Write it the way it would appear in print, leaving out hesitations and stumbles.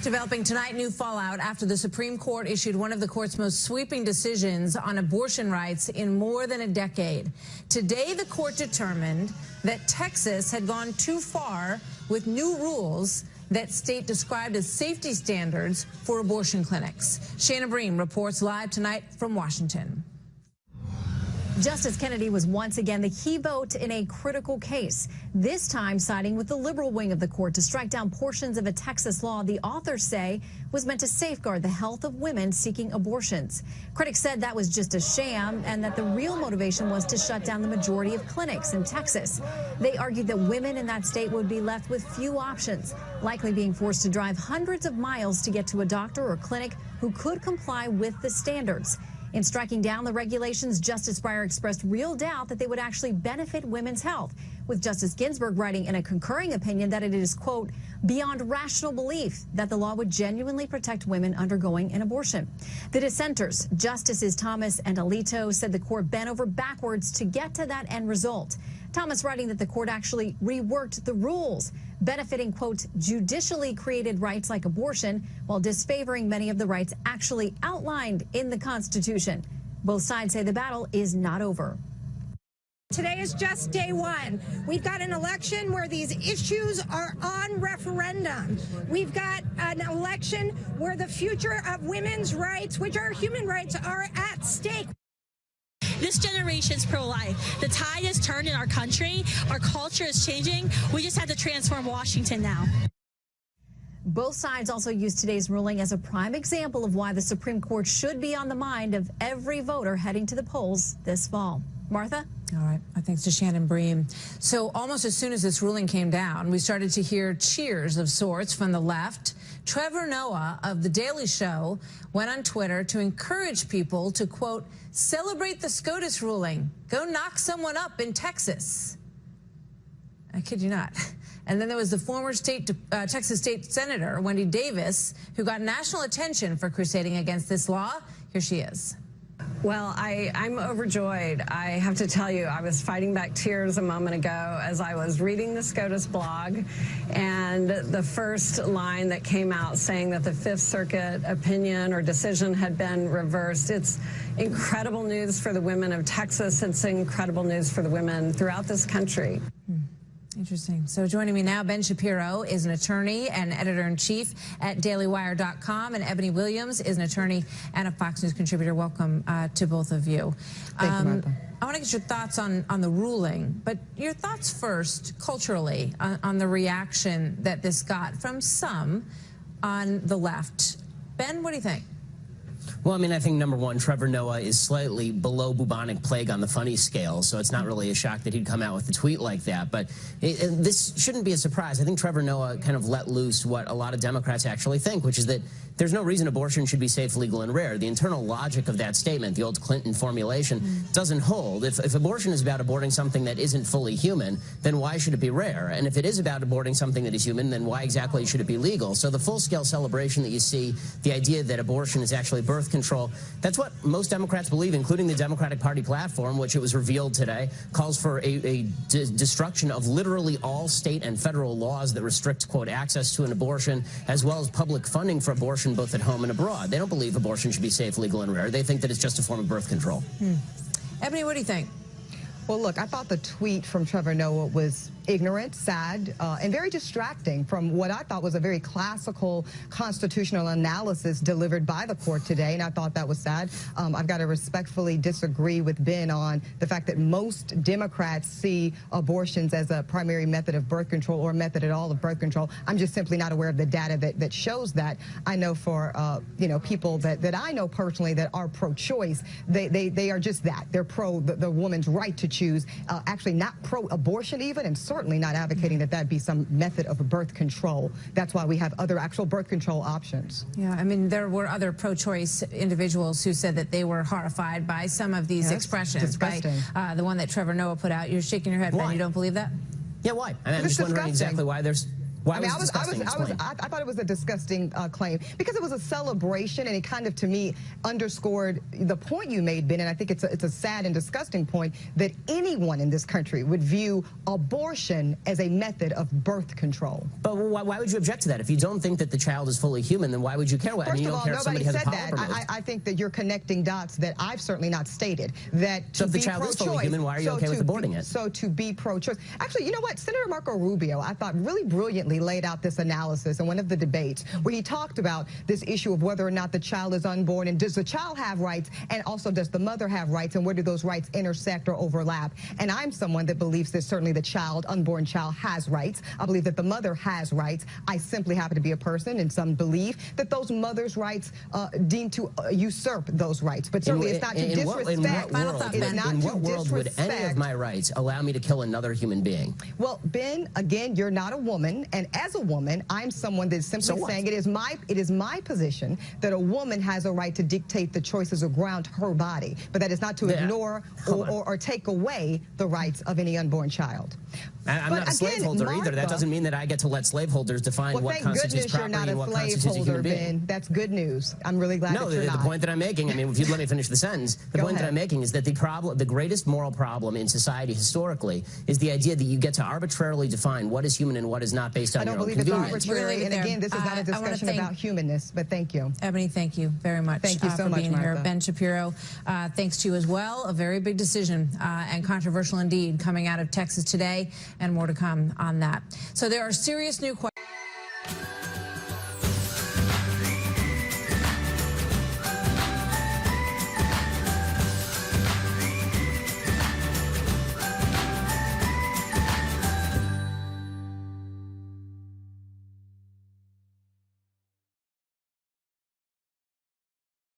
Developing tonight, new fallout after the Supreme Court issued one of the court's most sweeping decisions on abortion rights in more than a decade. Today, the court determined that Texas had gone too far with new rules that state described as safety standards for abortion clinics. Shannon Bream reports live tonight from Washington. Justice Kennedy was once again the key vote in a critical case, this time siding with the liberal wing of the court to strike down portions of a Texas law the authors say was meant to safeguard the health of women seeking abortions. Critics said that was just a sham and that the real motivation was to shut down the majority of clinics in Texas. They argued that women in that state would be left with few options, likely being forced to drive hundreds of miles to get to a doctor or clinic who could comply with the standards. In striking down the regulations, Justice Breyer expressed real doubt that they would actually benefit women's health, with Justice Ginsburg writing in a concurring opinion that it is, quote, beyond rational belief that the law would genuinely protect women undergoing an abortion. The dissenters, Justices Thomas and Alito, said the court bent over backwards to get to that end result. Thomas writing that the court actually reworked the rules, benefiting, quote, judicially created rights like abortion, while disfavoring many of the rights actually outlined in the Constitution. Both sides say the battle is not over. Today is just day one. We've got an election where these issues are on referendum. We've got an election where the future of women's rights, which are human rights, are at stake. This generation's pro-life. The tide has turned in our country. Our culture is changing. We just have to transform Washington now. Both sides also used today's ruling as a prime example of why the Supreme Court should be on the mind of every voter heading to the polls this fall. Martha? All right. Thanks to Shannon Bream. So almost as soon as this ruling came down, we started to hear cheers of sorts from the left. Trevor Noah of The Daily Show went on Twitter to encourage people to, quote, celebrate the SCOTUS ruling. Go knock someone up in Texas. I kid you not. And then there was the former Texas State Senator, Wendy Davis, who got national attention for crusading against this law. Here she is. Well, I'm overjoyed. I have to tell you, I was fighting back tears a moment ago as I was reading the SCOTUS blog, and the first line that came out saying that the Fifth Circuit opinion or decision had been reversed. It's incredible news for the women of Texas. It's incredible news for the women throughout this country. Interesting. So joining me now, Ben Shapiro is an attorney and editor-in-chief at dailywire.com, and Ebony Williams is an attorney and a Fox News contributor. Welcome to both of you. Thank you, Martha. I want to get your thoughts on the ruling, but your thoughts first, culturally, on the reaction that this got from some on the left. Ben, what do you think? Well, I mean, I think, number one, Trevor Noah is slightly below bubonic plague on the funny scale, so it's not really a shock that he'd come out with a tweet like that. But this shouldn't be a surprise. I think Trevor Noah kind of let loose what a lot of Democrats actually think, which is that there's no reason abortion should be safe, legal, and rare. The internal logic of that statement, the old Clinton formulation, doesn't hold. If abortion is about aborting something that isn't fully human, then why should it be rare? And if it is about aborting something that is human, then why exactly should it be legal? So the full-scale celebration that you see, the idea that abortion is actually birth control, that's what most Democrats believe, including the Democratic Party platform, which it was revealed today, calls for a destruction of literally all state and federal laws that restrict, quote, access to an abortion, as well as public funding for abortion both at home and abroad. They don't believe abortion should be safe, legal, and rare. They think that it's just a form of birth control. Ebony, what do you think? Well, look, I thought the tweet from Trevor Noah was ignorant, sad, and very distracting from what I thought was a very classical constitutional analysis delivered by the court today, and I thought that was sad. I've got to respectfully disagree with Ben on the fact that most Democrats see abortions as a primary method of birth control or method at all of birth control. I'm just simply not aware of the data that shows that. I know for, you know, people that I know personally that are pro-choice, they are just that. They're pro the woman's right to choose, actually not pro-abortion even, and certainly not advocating that be some method of birth control. That's why we have other actual birth control options. Yeah, I mean, there were other pro-choice individuals who said that they were horrified by some of these expressions. Disgusting. By the one that Trevor Noah put out. You're shaking your head, Ben. You don't believe that? Yeah, why? I'm just wondering exactly why there's... Why I mean, was it disgusting? I thought it was a disgusting claim because it was a celebration, and it kind of, to me, underscored the point you made, Ben, and I think it's a sad and disgusting point that anyone in this country would view abortion as a method of birth control. But why would you object to that? If you don't think that the child is fully human, then why would you care? First you of don't all, care if nobody somebody has said a polyp that. removed. I think that you're connecting dots that I've certainly not stated. That so if the child is fully human, why are you okay with aborting it? So to be pro-choice. Actually, you know what? Senator Marco Rubio, I thought, really brilliantly laid out this analysis in one of the debates where he talked about this issue of whether or not the child is unborn, and does the child have rights, and also does the mother have rights, and where do those rights intersect or overlap? And I'm someone that believes that certainly the child, unborn child, has rights. I believe that the mother has rights. I simply happen to be a person, and some believe that those mothers' rights deem to usurp those rights. But certainly it's not to disrespect. In what world would any of my rights allow me to kill another human being? Well, Ben, again, you're not a woman, and as a woman, I'm someone that's simply saying it is my position that a woman has a right to dictate the choices around her body, but that is not to ignore or take away the rights of any unborn child. I'm not a slaveholder either. That doesn't mean that I get to let slaveholders define what constitutes property and what constitutes a human being. Ben. That's good news. I'm really glad that you're not. The point that I'm making, I mean, if you'd let me finish the sentence, the point that I'm making is that the greatest moral problem in society historically is the idea that you get to arbitrarily define what is human and what is not based on your own convenience. I don't believe it's arbitrary, and again, this is not a discussion about humanness, but thank you. Ebony, thank you very much so for much, being here. Martha. Ben Shapiro, thanks to you as well. A very big decision and controversial indeed coming out of Texas today, and more to come on that. So there are serious new questions.